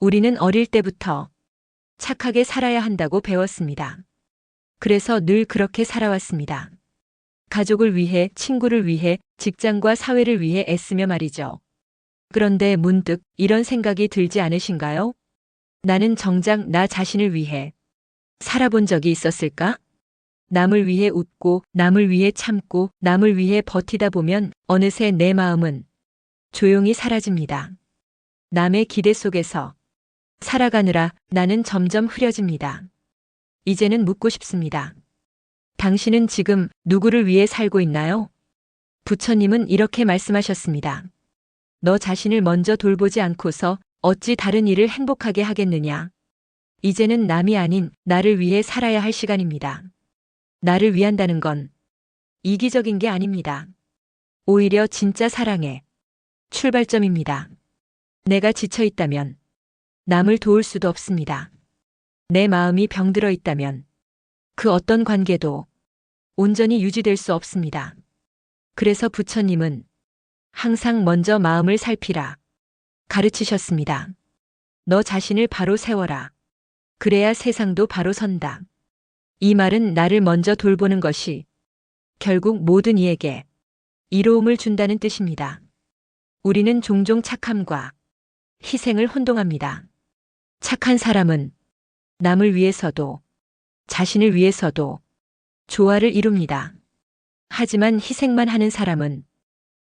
우리는 어릴 때부터 착하게 살아야 한다고 배웠습니다. 그래서 늘 그렇게 살아왔습니다. 가족을 위해, 친구를 위해, 직장과 사회를 위해 애쓰며 말이죠. 그런데 문득 이런 생각이 들지 않으신가요? 나는 정작 나 자신을 위해 살아본 적이 있었을까? 남을 위해 웃고, 남을 위해 참고, 남을 위해 버티다 보면 어느새 내 마음은 조용히 사라집니다. 남의 기대 속에서 살아가느라 나는 점점 흐려집니다. 이제는 묻고 싶습니다. 당신은 지금 누구를 위해 살고 있나요? 부처님은 이렇게 말씀하셨습니다. 너 자신을 먼저 돌보지 않고서 어찌 다른 이를 행복하게 하겠느냐? 이제는 남이 아닌 나를 위해 살아야 할 시간입니다. 나를 위한다는 건 이기적인 게 아닙니다. 오히려 진짜 사랑의 출발점입니다. 내가 지쳐 있다면 남을 도울 수도 없습니다. 내 마음이 병들어 있다면 그 어떤 관계도 온전히 유지될 수 없습니다. 그래서 부처님은 항상 먼저 마음을 살피라 가르치셨습니다. 너 자신을 바로 세워라. 그래야 세상도 바로 선다. 이 말은 나를 먼저 돌보는 것이 결국 모든 이에게 이로움을 준다는 뜻입니다. 우리는 종종 착함과 희생을 혼동합니다. 착한 사람은 남을 위해서도 자신을 위해서도 조화를 이룹니다. 하지만 희생만 하는 사람은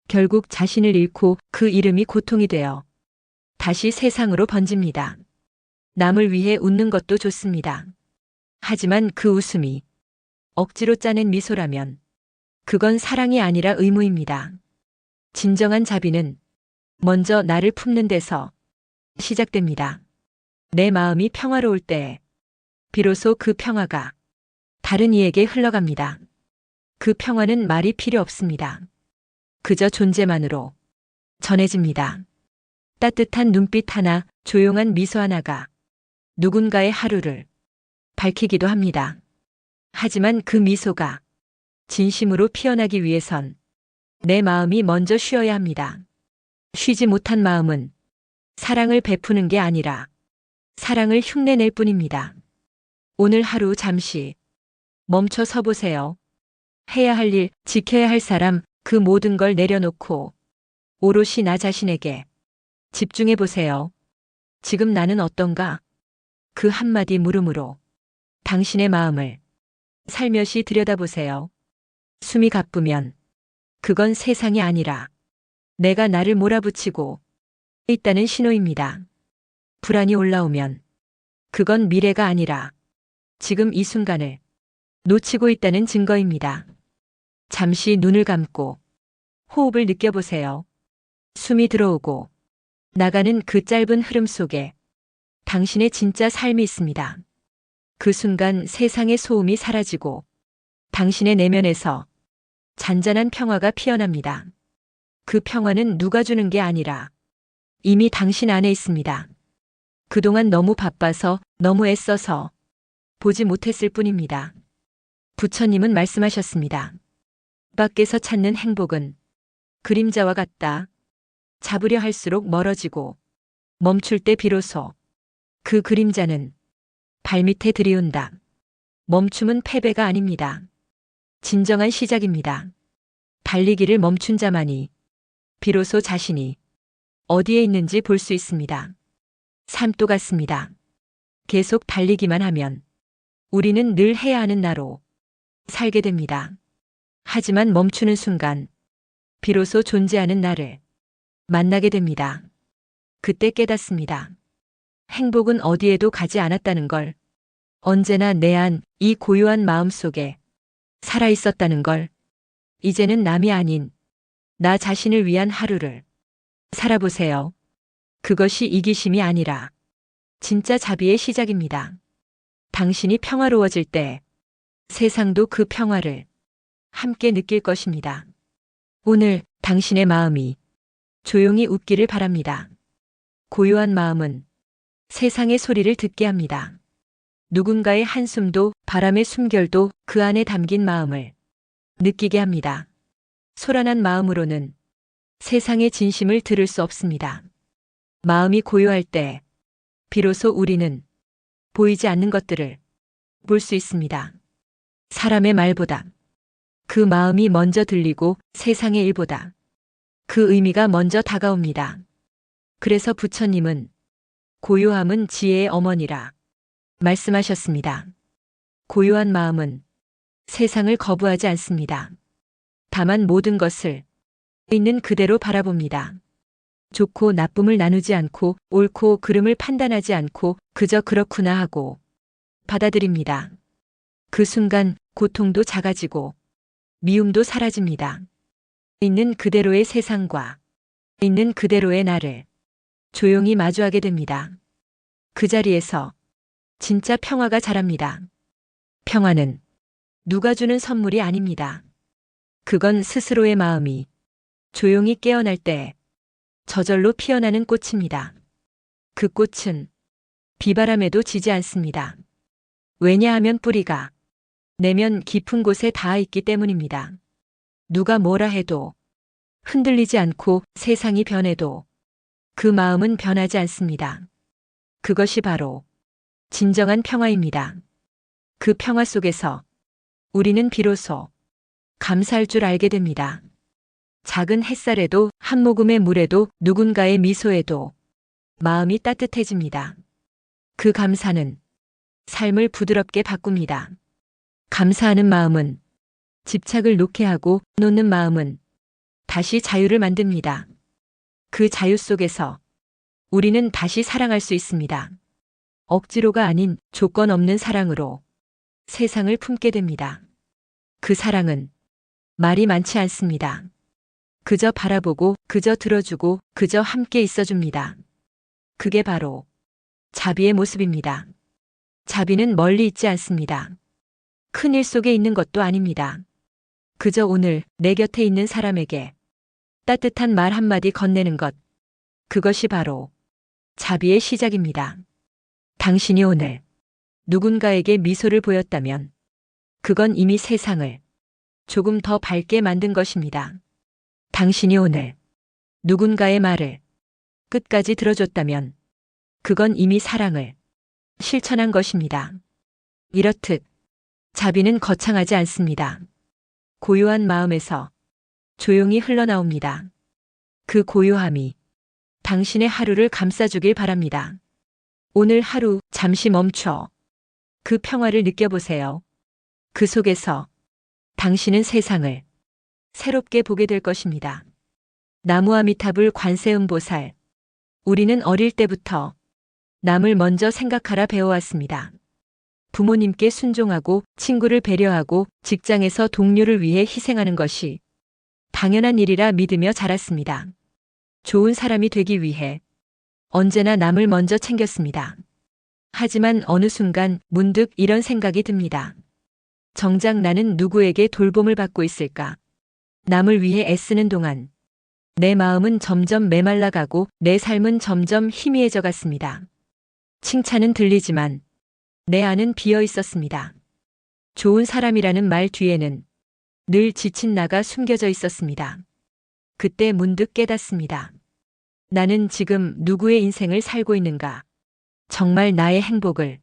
결국 자신을 잃고 그 이름이 고통이 되어 다시 세상으로 번집니다. 남을 위해 웃는 것도 좋습니다. 하지만 그 웃음이 억지로 짜낸 미소라면 그건 사랑이 아니라 의무입니다. 진정한 자비는 먼저 나를 품는 데서 시작됩니다. 내 마음이 평화로울 때 비로소 그 평화가 다른 이에게 흘러갑니다. 그 평화는 말이 필요 없습니다. 그저 존재만으로 전해집니다. 따뜻한 눈빛 하나, 조용한 미소 하나가 누군가의 하루를 밝히기도 합니다. 하지만 그 미소가 진심으로 피어나기 위해선 내 마음이 먼저 쉬어야 합니다. 쉬지 못한 마음은 사랑을 베푸는 게 아니라 사랑을 흉내낼 뿐입니다. 오늘 하루 잠시 멈춰 서 보세요. 해야 할 일, 지켜야 할 사람, 그 모든 걸 내려놓고 오롯이 나 자신에게 집중해 보세요. 지금 나는 어떤가? 그 한마디 물음으로 당신의 마음을 살며시 들여다보세요. 숨이 가쁘면 그건 세상이 아니라 내가 나를 몰아붙이고 있다는 신호입니다. 불안이 올라오면 그건 미래가 아니라 지금 이 순간을 놓치고 있다는 증거입니다. 잠시 눈을 감고 호흡을 느껴보세요. 숨이 들어오고 나가는 그 짧은 흐름 속에 당신의 진짜 삶이 있습니다. 그 순간 세상의 소음이 사라지고 당신의 내면에서 잔잔한 평화가 피어납니다. 그 평화는 누가 주는 게 아니라 이미 당신 안에 있습니다. 그동안 너무 바빠서, 너무 애써서 보지 못했을 뿐입니다. 부처님은 말씀하셨습니다. 밖에서 찾는 행복은 그림자와 같다. 잡으려 할수록 멀어지고 멈출 때 비로소 그 그림자는 발밑에 들이운다. 멈춤은 패배가 아닙니다. 진정한 시작입니다. 달리기를 멈춘 자만이 비로소 자신이 어디에 있는지 볼 수 있습니다. 삶도 같습니다. 계속 달리기만 하면 우리는 늘 해야 하는 나로 살게 됩니다. 하지만 멈추는 순간 비로소 존재하는 나를 만나게 됩니다. 그때 깨닫습니다. 행복은 어디에도 가지 않았다는 걸, 언제나 내 안, 이 고요한 마음 속에 살아 있었다는 걸, 이제는 남이 아닌 나 자신을 위한 하루를 살아보세요. 그것이 이기심이 아니라 진짜 자비의 시작입니다. 당신이 평화로워질 때 세상도 그 평화를 함께 느낄 것입니다. 오늘 당신의 마음이 조용히 웃기를 바랍니다. 고요한 마음은 세상의 소리를 듣게 합니다. 누군가의 한숨도 바람의 숨결도 그 안에 담긴 마음을 느끼게 합니다. 소란한 마음으로는 세상의 진심을 들을 수 없습니다. 마음이 고요할 때 비로소 우리는 보이지 않는 것들을 볼 수 있습니다. 사람의 말보다 그 마음이 먼저 들리고 세상의 일보다 그 의미가 먼저 다가옵니다. 그래서 부처님은 고요함은 지혜의 어머니라 말씀하셨습니다. 고요한 마음은 세상을 거부하지 않습니다. 다만 모든 것을 있는 그대로 바라봅니다. 좋고 나쁨을 나누지 않고 옳고 그름을 판단하지 않고 그저 그렇구나 하고 받아들입니다. 그 순간 고통도 작아지고 미움도 사라집니다. 있는 그대로의 세상과 있는 그대로의 나를 조용히 마주하게 됩니다. 그 자리에서 진짜 평화가 자랍니다. 평화는 누가 주는 선물이 아닙니다. 그건 스스로의 마음이 조용히 깨어날 때 저절로 피어나는 꽃입니다. 그 꽃은 비바람에도 지지 않습니다. 왜냐하면 뿌리가 내면 깊은 곳에 닿아 있기 때문입니다. 누가 뭐라 해도 흔들리지 않고 세상이 변해도 그 마음은 변하지 않습니다. 그것이 바로 진정한 평화입니다. 그 평화 속에서 우리는 비로소 감사할 줄 알게 됩니다. 작은 햇살에도 한 모금의 물에도 누군가의 미소에도 마음이 따뜻해집니다. 그 감사는 삶을 부드럽게 바꿉니다. 감사하는 마음은 집착을 놓게 하고 놓는 마음은 다시 자유를 만듭니다. 그 자유 속에서 우리는 다시 사랑할 수 있습니다. 억지로가 아닌 조건 없는 사랑으로 세상을 품게 됩니다. 그 사랑은 말이 많지 않습니다. 그저 바라보고 그저 들어주고 그저 함께 있어줍니다. 그게 바로 자비의 모습입니다. 자비는 멀리 있지 않습니다. 큰 일 속에 있는 것도 아닙니다. 그저 오늘 내 곁에 있는 사람에게 따뜻한 말 한마디 건네는 것. 그것이 바로 자비의 시작입니다. 당신이 오늘 누군가에게 미소를 보였다면 그건 이미 세상을 조금 더 밝게 만든 것입니다. 당신이 오늘 누군가의 말을 끝까지 들어줬다면 그건 이미 사랑을 실천한 것입니다. 이렇듯 자비는 거창하지 않습니다. 고요한 마음에서 조용히 흘러나옵니다. 그 고요함이 당신의 하루를 감싸주길 바랍니다. 오늘 하루 잠시 멈춰 그 평화를 느껴보세요. 그 속에서 당신은 세상을 새롭게 보게 될 것입니다. 나무아미타불 관세음보살. 우리는 어릴 때부터 남을 먼저 생각하라 배워왔습니다. 부모님께 순종하고 친구를 배려하고 직장에서 동료를 위해 희생하는 것이 당연한 일이라 믿으며 자랐습니다. 좋은 사람이 되기 위해 언제나 남을 먼저 챙겼습니다. 하지만 어느 순간 문득 이런 생각이 듭니다. 정작 나는 누구에게 돌봄을 받고 있을까? 남을 위해 애쓰는 동안 내 마음은 점점 메말라가고 내 삶은 점점 희미해져 갔습니다. 칭찬은 들리지만 내 안은 비어 있었습니다. 좋은 사람이라는 말 뒤에는 늘 지친 나가 숨겨져 있었습니다. 그때 문득 깨닫습니다. 나는 지금 누구의 인생을 살고 있는가? 정말 나의 행복을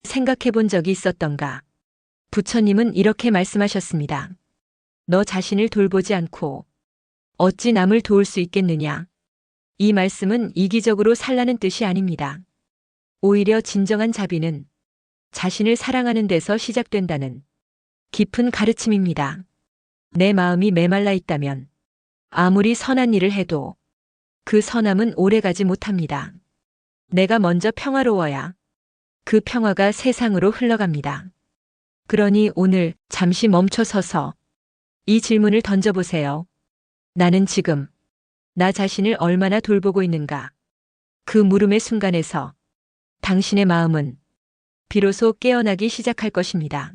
생각해 본 적이 있었던가? 부처님은 이렇게 말씀하셨습니다. 너 자신을 돌보지 않고 어찌 남을 도울 수 있겠느냐? 이 말씀은 이기적으로 살라는 뜻이 아닙니다. 오히려 진정한 자비는 자신을 사랑하는 데서 시작된다는 깊은 가르침입니다. 내 마음이 메말라 있다면 아무리 선한 일을 해도 그 선함은 오래가지 못합니다. 내가 먼저 평화로워야 그 평화가 세상으로 흘러갑니다. 그러니 오늘 잠시 멈춰서서 이 질문을 던져보세요. 나는 지금 나 자신을 얼마나 돌보고 있는가? 그 물음의 순간에서 당신의 마음은 비로소 깨어나기 시작할 것입니다.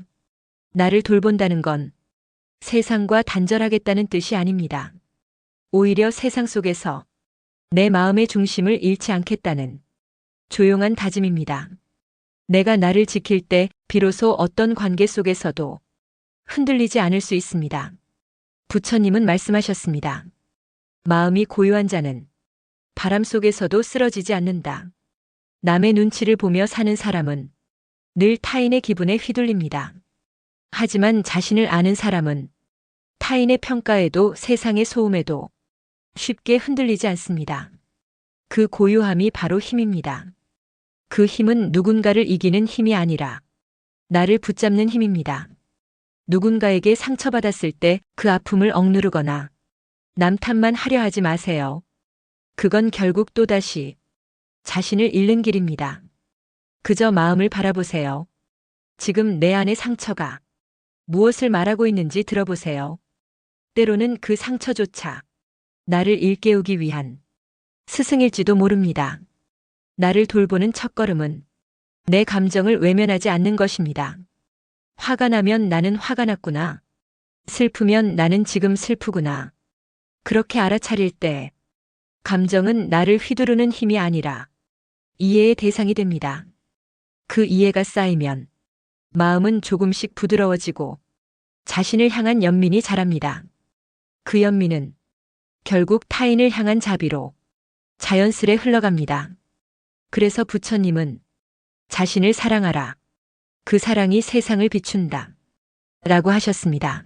나를 돌본다는 건 세상과 단절하겠다는 뜻이 아닙니다. 오히려 세상 속에서 내 마음의 중심을 잃지 않겠다는 조용한 다짐입니다. 내가 나를 지킬 때 비로소 어떤 관계 속에서도 흔들리지 않을 수 있습니다. 부처님은 말씀하셨습니다. 마음이 고요한 자는 바람 속에서도 쓰러지지 않는다. 남의 눈치를 보며 사는 사람은 늘 타인의 기분에 휘둘립니다. 하지만 자신을 아는 사람은 타인의 평가에도 세상의 소음에도 쉽게 흔들리지 않습니다. 그 고요함이 바로 힘입니다. 그 힘은 누군가를 이기는 힘이 아니라 나를 붙잡는 힘입니다. 누군가에게 상처받았을 때 그 아픔을 억누르거나 남 탓만 하려 하지 마세요. 그건 결국 또다시 자신을 잃는 길입니다. 그저 마음을 바라보세요. 지금 내 안의 상처가 무엇을 말하고 있는지 들어보세요. 때로는 그 상처조차 나를 일깨우기 위한 스승일지도 모릅니다. 나를 돌보는 첫걸음은 내 감정을 외면하지 않는 것입니다. 화가 나면 나는 화가 났구나. 슬프면 나는 지금 슬프구나. 그렇게 알아차릴 때 감정은 나를 휘두르는 힘이 아니라 이해의 대상이 됩니다. 그 이해가 쌓이면 마음은 조금씩 부드러워지고 자신을 향한 연민이 자랍니다. 그 연민은 결국 타인을 향한 자비로 자연스레 흘러갑니다. 그래서 부처님은 자신을 사랑하라. 그 사랑이 세상을 비춘다. 라고 하셨습니다.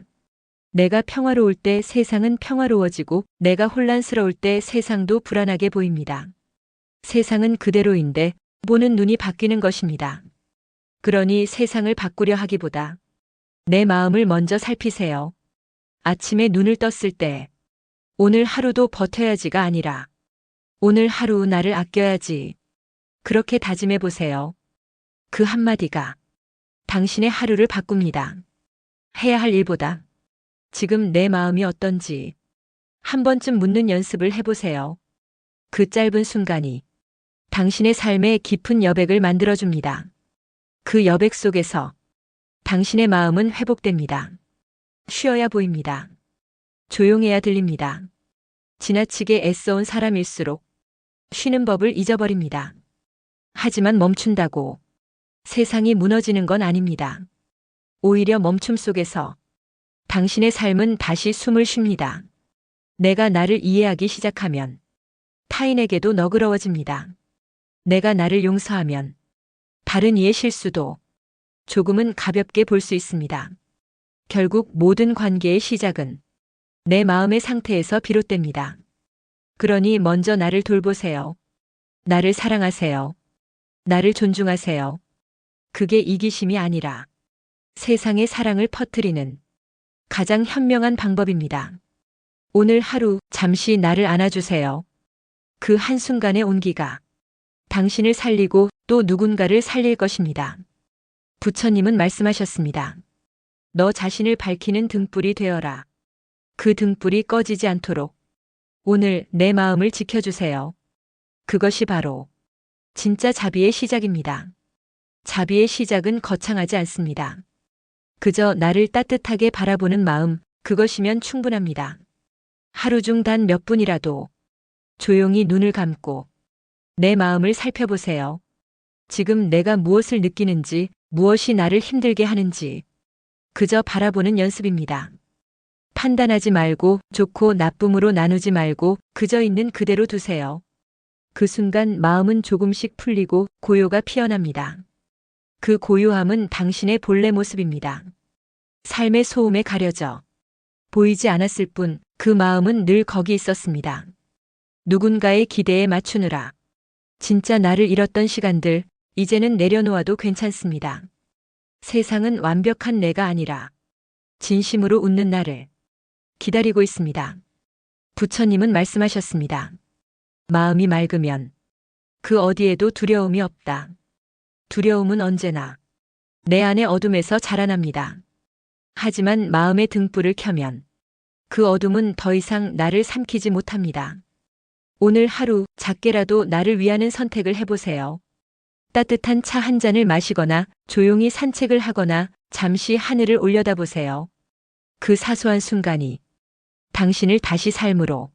내가 평화로울 때 세상은 평화로워지고 내가 혼란스러울 때 세상도 불안하게 보입니다. 세상은 그대로인데 보는 눈이 바뀌는 것입니다. 그러니 세상을 바꾸려 하기보다 내 마음을 먼저 살피세요. 아침에 눈을 떴을 때 오늘 하루도 버텨야지가 아니라 오늘 하루 나를 아껴야지. 그렇게 다짐해 보세요. 그 한마디가 당신의 하루를 바꿉니다. 해야 할 일보다 지금 내 마음이 어떤지 한 번쯤 묻는 연습을 해보세요. 그 짧은 순간이 당신의 삶에 깊은 여백을 만들어줍니다. 그 여백 속에서 당신의 마음은 회복됩니다. 쉬어야 보입니다. 조용해야 들립니다. 지나치게 애써온 사람일수록 쉬는 법을 잊어버립니다. 하지만 멈춘다고 세상이 무너지는 건 아닙니다. 오히려 멈춤 속에서 당신의 삶은 다시 숨을 쉽니다. 내가 나를 이해하기 시작하면 타인에게도 너그러워집니다. 내가 나를 용서하면 다른 이의 실수도 조금은 가볍게 볼 수 있습니다. 결국 모든 관계의 시작은 내 마음의 상태에서 비롯됩니다. 그러니 먼저 나를 돌보세요. 나를 사랑하세요. 나를 존중하세요. 그게 이기심이 아니라 세상의 사랑을 퍼뜨리는 가장 현명한 방법입니다. 오늘 하루 잠시 나를 안아주세요. 그 한순간의 온기가 당신을 살리고 또 누군가를 살릴 것입니다. 부처님은 말씀하셨습니다. 너 자신을 밝히는 등불이 되어라. 그 등불이 꺼지지 않도록 오늘 내 마음을 지켜주세요. 그것이 바로 진짜 자비의 시작입니다. 자비의 시작은 거창하지 않습니다. 그저 나를 따뜻하게 바라보는 마음, 그것이면 충분합니다. 하루 중 단 몇 분이라도 조용히 눈을 감고 내 마음을 살펴보세요. 지금 내가 무엇을 느끼는지, 무엇이 나를 힘들게 하는지 그저 바라보는 연습입니다. 판단하지 말고 좋고 나쁨으로 나누지 말고 그저 있는 그대로 두세요. 그 순간 마음은 조금씩 풀리고 고요가 피어납니다. 그 고요함은 당신의 본래 모습입니다. 삶의 소음에 가려져 보이지 않았을 뿐 그 마음은 늘 거기 있었습니다. 누군가의 기대에 맞추느라 진짜 나를 잃었던 시간들 이제는 내려놓아도 괜찮습니다. 세상은 완벽한 내가 아니라 진심으로 웃는 나를 기다리고 있습니다. 부처님은 말씀하셨습니다. 마음이 맑으면 그 어디에도 두려움이 없다. 두려움은 언제나 내 안의 어둠에서 자라납니다. 하지만 마음의 등불을 켜면 그 어둠은 더 이상 나를 삼키지 못합니다. 오늘 하루 작게라도 나를 위하는 선택을 해보세요. 따뜻한 차 한 잔을 마시거나 조용히 산책을 하거나 잠시 하늘을 올려다보세요. 그 사소한 순간이 당신을 다시 삶으로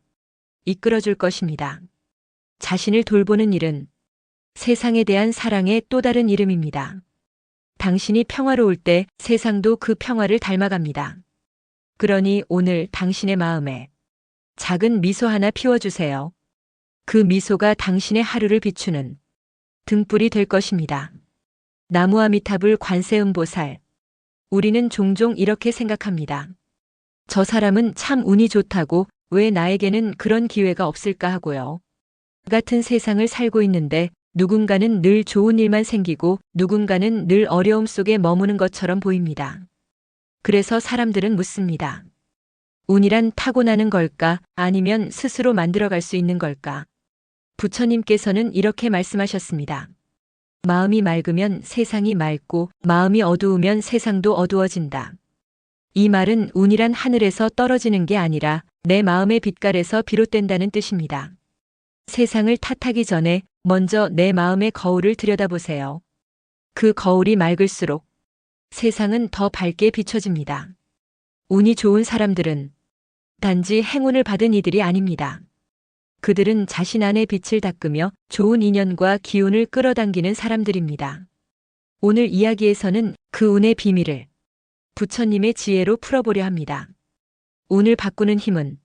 이끌어줄 것입니다. 자신을 돌보는 일은 세상에 대한 사랑의 또 다른 이름입니다. 당신이 평화로울 때 세상도 그 평화를 닮아갑니다. 그러니 오늘 당신의 마음에 작은 미소 하나 피워주세요. 그 미소가 당신의 하루를 비추는 등불이 될 것입니다. 나무아미타불 관세음보살. 우리는 종종 이렇게 생각합니다. 저 사람은 참 운이 좋다고 왜 나에게는 그런 기회가 없을까 하고요. 같은 세상을 살고 있는데 누군가는 늘 좋은 일만 생기고 누군가는 늘 어려움 속에 머무는 것처럼 보입니다. 그래서 사람들은 묻습니다. 운이란 타고나는 걸까? 아니면 스스로 만들어갈 수 있는 걸까? 부처님께서는 이렇게 말씀하셨습니다. 마음이 맑으면 세상이 맑고 마음이 어두우면 세상도 어두워진다. 이 말은 운이란 하늘에서 떨어지는 게 아니라 내 마음의 빛깔에서 비롯된다는 뜻입니다. 세상을 탓하기 전에 먼저 내 마음의 거울을 들여다보세요. 그 거울이 맑을수록 세상은 더 밝게 비춰집니다. 운이 좋은 사람들은 단지 행운을 받은 이들이 아닙니다. 그들은 자신 안의 빛을 닦으며 좋은 인연과 기운을 끌어당기는 사람들입니다. 오늘 이야기에서는 그 운의 비밀을 부처님의 지혜로 풀어보려 합니다. 운을 바꾸는 힘은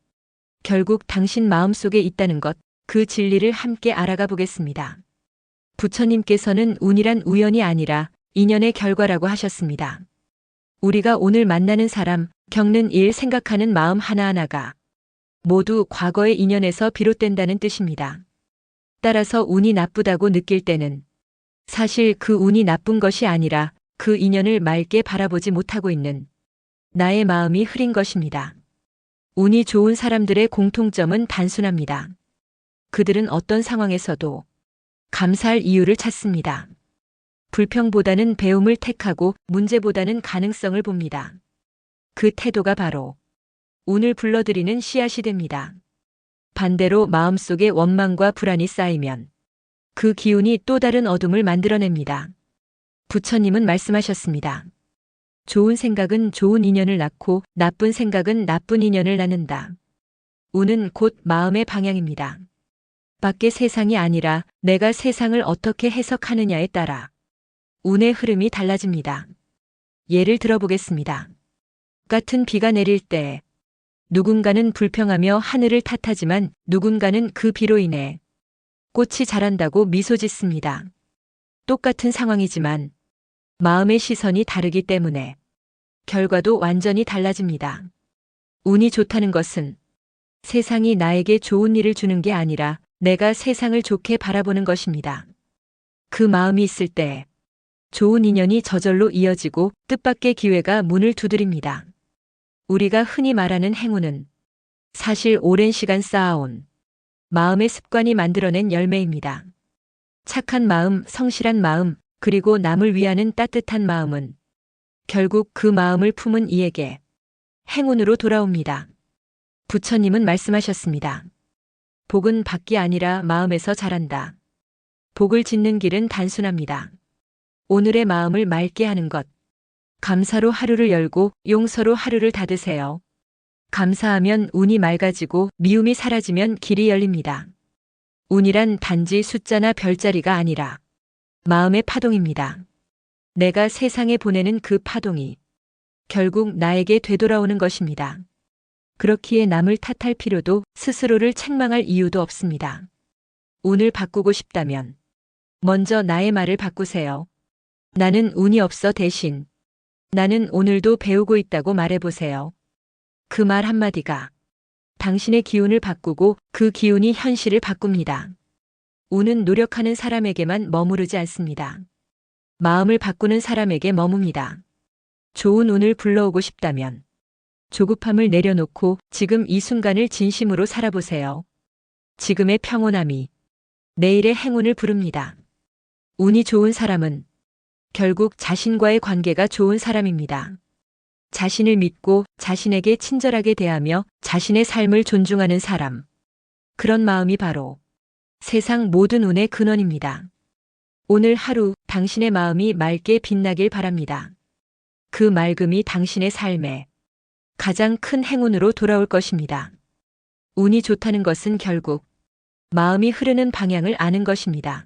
결국 당신 마음속에 있다는 것, 그 진리를 함께 알아가 보겠습니다. 부처님께서는 운이란 우연이 아니라 인연의 결과라고 하셨습니다. 우리가 오늘 만나는 사람, 겪는 일, 생각하는 마음 하나하나가 모두 과거의 인연에서 비롯된다는 뜻입니다. 따라서 운이 나쁘다고 느낄 때는 사실 그 운이 나쁜 것이 아니라 그 인연을 맑게 바라보지 못하고 있는 나의 마음이 흐린 것입니다. 운이 좋은 사람들의 공통점은 단순합니다. 그들은 어떤 상황에서도 감사할 이유를 찾습니다. 불평보다는 배움을 택하고 문제보다는 가능성을 봅니다. 그 태도가 바로 운을 불러들이는 씨앗이 됩니다. 반대로 마음속에 원망과 불안이 쌓이면 그 기운이 또 다른 어둠을 만들어냅니다. 부처님은 말씀하셨습니다. 좋은 생각은 좋은 인연을 낳고 나쁜 생각은 나쁜 인연을 낳는다. 운은 곧 마음의 방향입니다. 밖의 세상이 아니라 내가 세상을 어떻게 해석하느냐에 따라 운의 흐름이 달라집니다. 예를 들어보겠습니다. 같은 비가 내릴 때 누군가는 불평하며 하늘을 탓하지만 누군가는 그 비로 인해 꽃이 자란다고 미소 짓습니다. 똑같은 상황이지만 마음의 시선이 다르기 때문에 결과도 완전히 달라집니다. 운이 좋다는 것은 세상이 나에게 좋은 일을 주는 게 아니라 내가 세상을 좋게 바라보는 것입니다. 그 마음이 있을 때 좋은 인연이 저절로 이어지고 뜻밖의 기회가 문을 두드립니다. 우리가 흔히 말하는 행운은 사실 오랜 시간 쌓아온 마음의 습관이 만들어낸 열매입니다. 착한 마음, 성실한 마음, 그리고 남을 위하는 따뜻한 마음은 결국 그 마음을 품은 이에게 행운으로 돌아옵니다. 부처님은 말씀하셨습니다. 복은 밖이 아니라 마음에서 자란다. 복을 짓는 길은 단순합니다. 오늘의 마음을 맑게 하는 것. 감사로 하루를 열고 용서로 하루를 닫으세요. 감사하면 운이 맑아지고 미움이 사라지면 길이 열립니다. 운이란 단지 숫자나 별자리가 아니라 마음의 파동입니다. 내가 세상에 보내는 그 파동이 결국 나에게 되돌아오는 것입니다. 그렇기에 남을 탓할 필요도 스스로를 책망할 이유도 없습니다. 운을 바꾸고 싶다면 먼저 나의 말을 바꾸세요. 나는 운이 없어 대신 나는 오늘도 배우고 있다고 말해보세요. 그 말 한마디가 당신의 기운을 바꾸고 그 기운이 현실을 바꿉니다. 운은 노력하는 사람에게만 머무르지 않습니다. 마음을 바꾸는 사람에게 머뭅니다. 좋은 운을 불러오고 싶다면 조급함을 내려놓고 지금 이 순간을 진심으로 살아보세요. 지금의 평온함이 내일의 행운을 부릅니다. 운이 좋은 사람은 결국 자신과의 관계가 좋은 사람입니다. 자신을 믿고 자신에게 친절하게 대하며 자신의 삶을 존중하는 사람. 그런 마음이 바로 세상 모든 운의 근원입니다. 오늘 하루 당신의 마음이 맑게 빛나길 바랍니다. 그 맑음이 당신의 삶에 가장 큰 행운으로 돌아올 것입니다. 운이 좋다는 것은 결국 마음이 흐르는 방향을 아는 것입니다.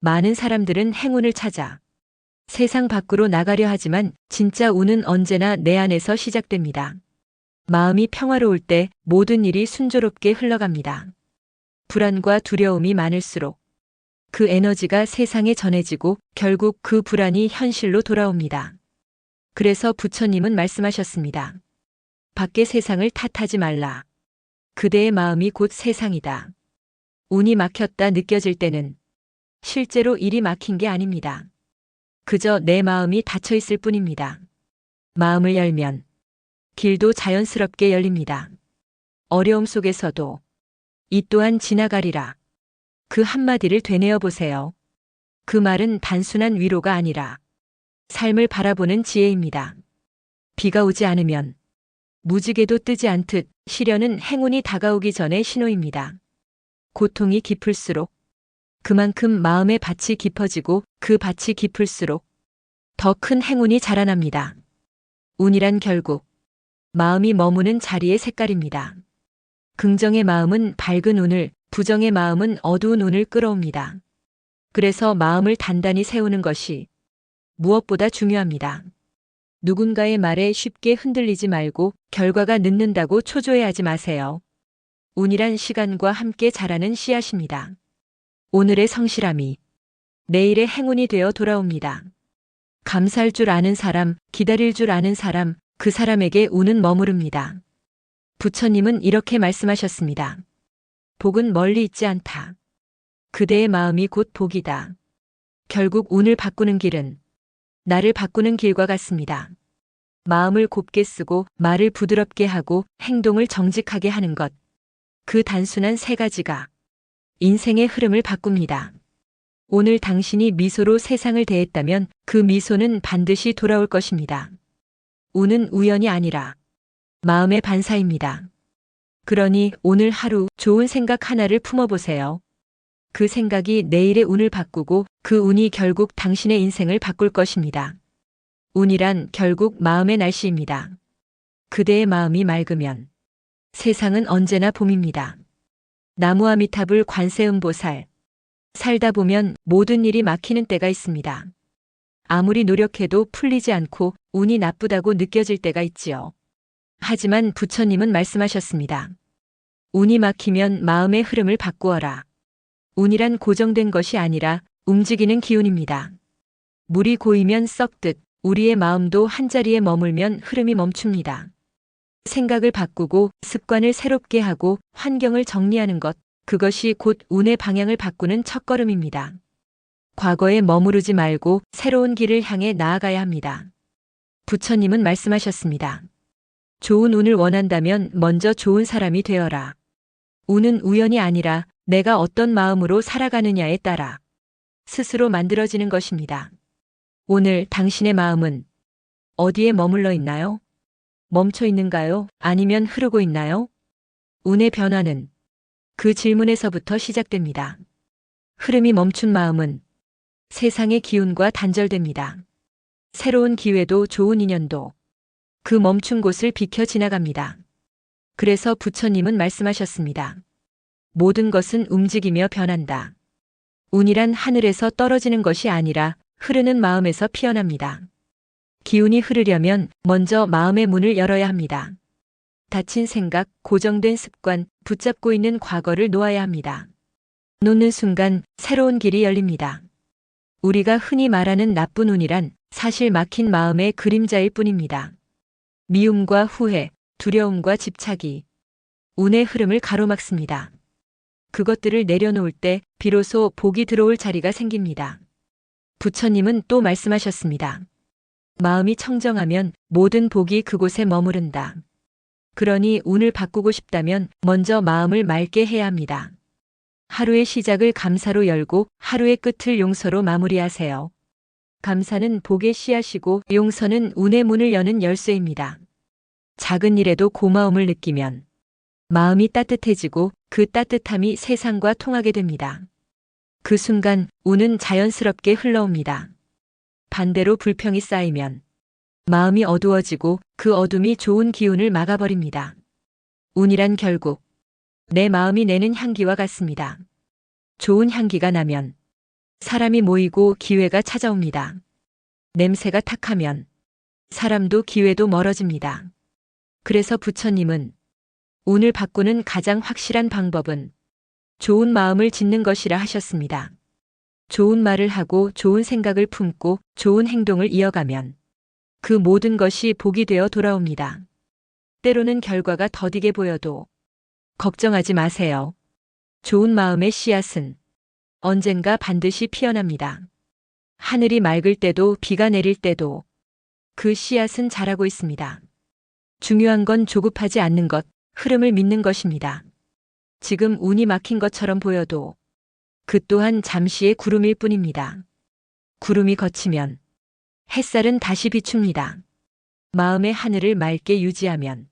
많은 사람들은 행운을 찾아 세상 밖으로 나가려 하지만 진짜 운은 언제나 내 안에서 시작됩니다. 마음이 평화로울 때 모든 일이 순조롭게 흘러갑니다. 불안과 두려움이 많을수록 그 에너지가 세상에 전해지고 결국 그 불안이 현실로 돌아옵니다. 그래서 부처님은 말씀하셨습니다. 밖의 세상을 탓하지 말라. 그대의 마음이 곧 세상이다. 운이 막혔다 느껴질 때는 실제로 일이 막힌 게 아닙니다. 그저 내 마음이 닫혀 있을 뿐입니다. 마음을 열면 길도 자연스럽게 열립니다. 어려움 속에서도 이 또한 지나가리라. 그 한마디를 되뇌어 보세요. 그 말은 단순한 위로가 아니라 삶을 바라보는 지혜입니다. 비가 오지 않으면 무지개도 뜨지 않듯 시련은 행운이 다가오기 전의 신호입니다. 고통이 깊을수록 그만큼 마음의 밭이 깊어지고 그 밭이 깊을수록 더 큰 행운이 자라납니다. 운이란 결국 마음이 머무는 자리의 색깔입니다. 긍정의 마음은 밝은 운을, 부정의 마음은 어두운 운을 끌어옵니다. 그래서 마음을 단단히 세우는 것이 무엇보다 중요합니다. 누군가의 말에 쉽게 흔들리지 말고 결과가 늦는다고 초조해하지 마세요. 운이란 시간과 함께 자라는 씨앗입니다. 오늘의 성실함이 내일의 행운이 되어 돌아옵니다. 감사할 줄 아는 사람, 기다릴 줄 아는 사람, 그 사람에게 운은 머무릅니다. 부처님은 이렇게 말씀하셨습니다. 복은 멀리 있지 않다. 그대의 마음이 곧 복이다. 결국 운을 바꾸는 길은 나를 바꾸는 길과 같습니다. 마음을 곱게 쓰고 말을 부드럽게 하고 행동을 정직하게 하는 것. 그 단순한 세 가지가 인생의 흐름을 바꿉니다. 오늘 당신이 미소로 세상을 대했다면 그 미소는 반드시 돌아올 것입니다. 운은 우연이 아니라 마음의 반사입니다. 그러니 오늘 하루 좋은 생각 하나를 품어보세요. 그 생각이 내일의 운을 바꾸고 그 운이 결국 당신의 인생을 바꿀 것입니다. 운이란 결국 마음의 날씨입니다. 그대의 마음이 맑으면 세상은 언제나 봄입니다. 나무아미타불 관세음보살. 살다 보면 모든 일이 막히는 때가 있습니다. 아무리 노력해도 풀리지 않고 운이 나쁘다고 느껴질 때가 있지요. 하지만 부처님은 말씀하셨습니다. 운이 막히면 마음의 흐름을 바꾸어라. 운이란 고정된 것이 아니라 움직이는 기운입니다. 물이 고이면 썩듯 우리의 마음도 한자리에 머물면 흐름이 멈춥니다. 생각을 바꾸고 습관을 새롭게 하고 환경을 정리하는 것, 그것이 곧 운의 방향을 바꾸는 첫걸음입니다. 과거에 머무르지 말고 새로운 길을 향해 나아가야 합니다. 부처님은 말씀하셨습니다. 좋은 운을 원한다면 먼저 좋은 사람이 되어라. 운은 우연이 아니라 내가 어떤 마음으로 살아가느냐에 따라 스스로 만들어지는 것입니다. 오늘 당신의 마음은 어디에 머물러 있나요? 멈춰 있는가요? 아니면 흐르고 있나요? 운의 변화는 그 질문에서부터 시작됩니다. 흐름이 멈춘 마음은 세상의 기운과 단절됩니다. 새로운 기회도 좋은 인연도 그 멈춘 곳을 비켜 지나갑니다. 그래서 부처님은 말씀하셨습니다. 모든 것은 움직이며 변한다. 운이란 하늘에서 떨어지는 것이 아니라 흐르는 마음에서 피어납니다. 기운이 흐르려면 먼저 마음의 문을 열어야 합니다. 닫힌 생각, 고정된 습관, 붙잡고 있는 과거를 놓아야 합니다. 놓는 순간 새로운 길이 열립니다. 우리가 흔히 말하는 나쁜 운이란 사실 막힌 마음의 그림자일 뿐입니다. 미움과 후회, 두려움과 집착이 운의 흐름을 가로막습니다. 그것들을 내려놓을 때 비로소 복이 들어올 자리가 생깁니다. 부처님은 또 말씀하셨습니다. 마음이 청정하면 모든 복이 그곳에 머무른다. 그러니 운을 바꾸고 싶다면 먼저 마음을 맑게 해야 합니다. 하루의 시작을 감사로 열고 하루의 끝을 용서로 마무리하세요. 감사는 복의 씨앗이고 용서는 운의 문을 여는 열쇠입니다. 작은 일에도 고마움을 느끼면 마음이 따뜻해지고 그 따뜻함이 세상과 통하게 됩니다. 그 순간 운은 자연스럽게 흘러옵니다. 반대로 불평이 쌓이면 마음이 어두워지고 그 어둠이 좋은 기운을 막아버립니다. 운이란 결국 내 마음이 내는 향기와 같습니다. 좋은 향기가 나면 사람이 모이고 기회가 찾아옵니다. 냄새가 탁하면 사람도 기회도 멀어집니다. 그래서 부처님은 운을 바꾸는 가장 확실한 방법은 좋은 마음을 짓는 것이라 하셨습니다. 좋은 말을 하고 좋은 생각을 품고 좋은 행동을 이어가면 그 모든 것이 복이 되어 돌아옵니다. 때로는 결과가 더디게 보여도 걱정하지 마세요. 좋은 마음의 씨앗은 언젠가 반드시 피어납니다. 하늘이 맑을 때도 비가 내릴 때도 그 씨앗은 자라고 있습니다. 중요한 건 조급하지 않는 것, 흐름을 믿는 것입니다. 지금 운이 막힌 것처럼 보여도 그 또한 잠시의 구름일 뿐입니다. 구름이 걷히면 햇살은 다시 비춥니다. 마음의 하늘을 맑게 유지하면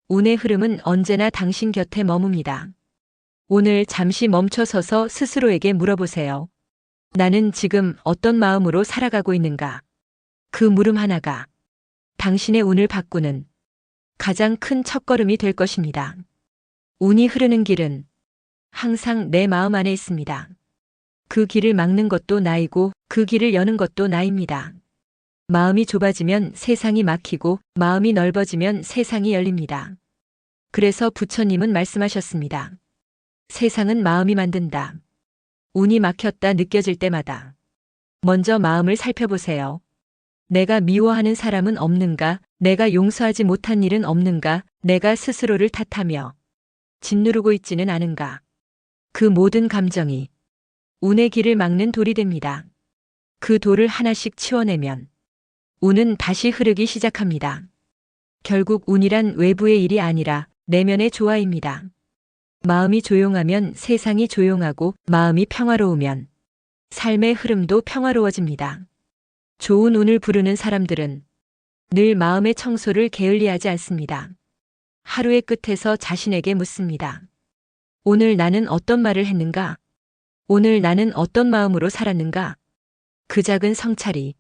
운의 흐름은 언제나 당신 곁에 머뭅니다. 오늘 잠시 멈춰서서 스스로에게 물어보세요. 나는 지금 어떤 마음으로 살아가고 있는가? 그 물음 하나가 당신의 운을 바꾸는 가장 큰 첫걸음이 될 것입니다. 운이 흐르는 길은 항상 내 마음 안에 있습니다. 그 길을 막는 것도 나이고 그 길을 여는 것도 나입니다. 마음이 좁아지면 세상이 막히고 마음이 넓어지면 세상이 열립니다. 그래서 부처님은 말씀하셨습니다. 세상은 마음이 만든다. 운이 막혔다 느껴질 때마다 먼저 마음을 살펴보세요. 내가 미워하는 사람은 없는가? 내가 용서하지 못한 일은 없는가? 내가 스스로를 탓하며 짓누르고 있지는 않은가? 그 모든 감정이 운의 길을 막는 돌이 됩니다. 그 돌을 하나씩 치워내면 운은 다시 흐르기 시작합니다. 결국 운이란 외부의 일이 아니라 내면의 조화입니다. 마음이 조용하면 세상이 조용하고 마음이 평화로우면 삶의 흐름도 평화로워집니다. 좋은 운을 부르는 사람들은 늘 마음의 청소를 게을리하지 않습니다. 하루의 끝에서 자신에게 묻습니다. 오늘 나는 어떤 말을 했는가? 오늘 나는 어떤 마음으로 살았는가? 그 작은 성찰이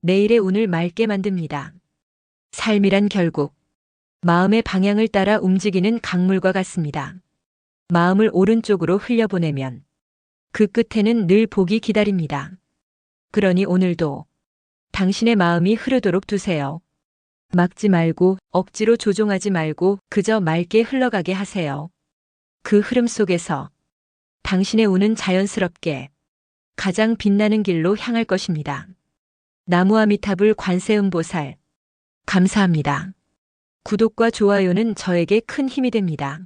내일의 운을 맑게 만듭니다. 삶이란 결국 마음의 방향을 따라 움직이는 강물과 같습니다. 마음을 오른쪽으로 흘려보내면 그 끝에는 늘 복이 기다립니다. 그러니 오늘도 당신의 마음이 흐르도록 두세요. 막지 말고 억지로 조종하지 말고 그저 맑게 흘러가게 하세요. 그 흐름 속에서 당신의 운은 자연스럽게 가장 빛나는 길로 향할 것입니다. 나무아미타불 관세음보살 감사합니다. 구독과 좋아요는 저에게 큰 힘이 됩니다.